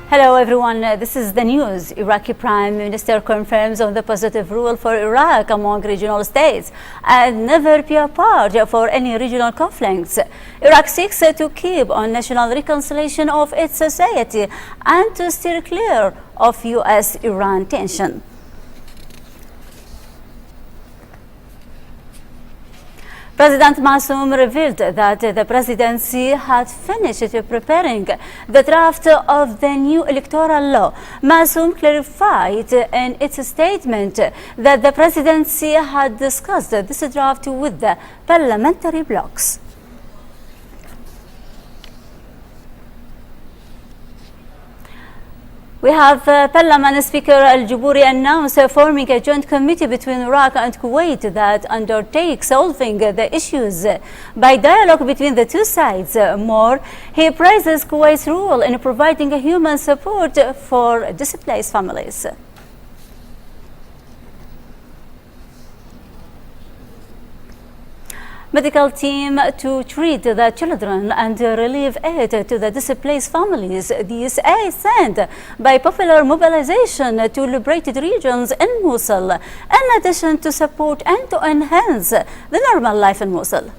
Hello everyone, this is the news. Iraqi Prime Minister confirms on the positive rule for Iraq among regional states and never be a part for any regional conflicts. Iraq seeks to keep on national reconciliation of its society and to steer clear of US-Iran tension. President Massoum revealed that the presidency had finished preparing the draft of the new electoral law. Massoum clarified in its statement that the presidency had discussed this draft with the parliamentary blocs. We have Parliament Speaker Al-Juburi announced forming a joint committee between Iraq and Kuwait that undertakes solving the issues by dialogue between the two sides. More, he praises Kuwait's role in providing human support for displaced families. Medical team to treat the children and relieve aid to the displaced families. This aid sent by popular mobilization to liberated regions in Mosul, in addition to support and to enhance the normal life in Mosul.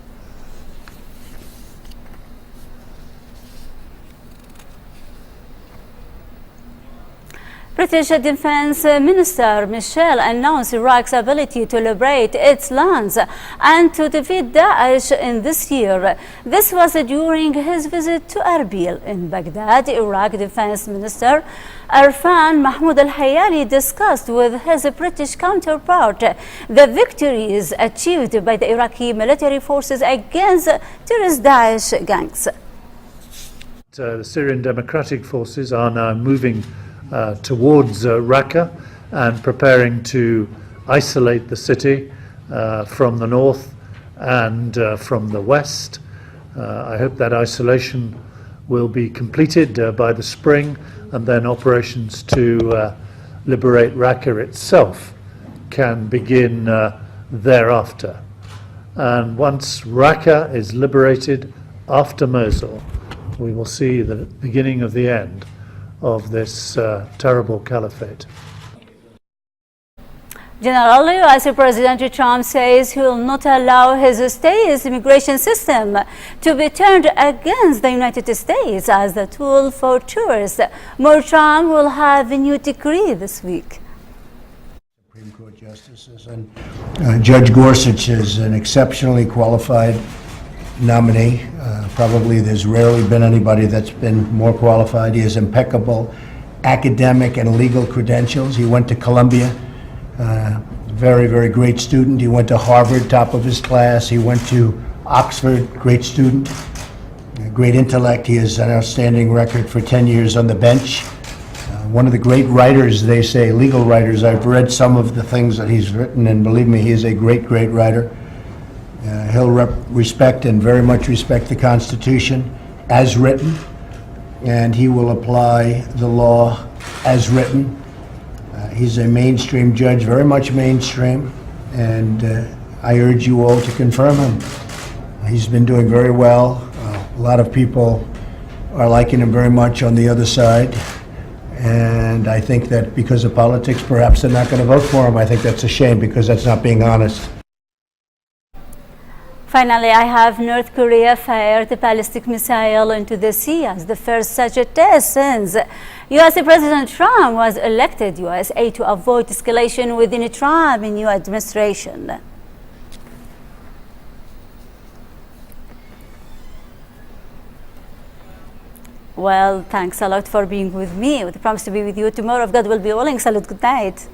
British Defense Minister Michel announced Iraq's ability to liberate its lands and to defeat Daesh in this year. This was during his visit to Erbil in Baghdad. Iraq Defense Minister Arfan Mahmoud Al-Hayali discussed with his British counterpart the victories achieved by the Iraqi military forces against terrorist Daesh gangs. The Syrian Democratic Forces are now moving towards Raqqa and preparing to isolate the city from the north and from the west. I hope that isolation will be completed by the spring, and then operations to liberate Raqqa itself can begin thereafter. And once Raqqa is liberated after Mosul, we will see the beginning of the end of this terrible caliphate. Generally, US President Trump says he will not allow his state's immigration system to be turned against the United States as a tool for tourists. More, Trump will have a new decree this week. Supreme Court justices and Judge Gorsuch is an exceptionally qualified nominee. Probably there's rarely been anybody that's been more qualified. He has impeccable academic and legal credentials. He went to Columbia, very, very great student. He went to Harvard, top of his class. He went to Oxford, great student, great intellect. He has an outstanding record for 10 years on the bench. One of the great writers, they say, legal writers. I've read some of the things that he's written, and believe me, he is a great, great writer. He'll respect and very much respect the Constitution as written, and he will apply the law as written. He's a mainstream judge, very much mainstream, and I urge you all to confirm him. He's been doing very well. A lot of people are liking him very much on the other side, and I think that because of politics, perhaps they're not going to vote for him. I think that's a shame, because that's not being honest. Finally, I have North Korea fired a ballistic missile into the sea as the first such test since US President Trump was elected. US aid to avoid escalation within a Trump and new administration. Well, thanks a lot for being with me. We promise to be with you tomorrow if God will be willing. Salute, good night.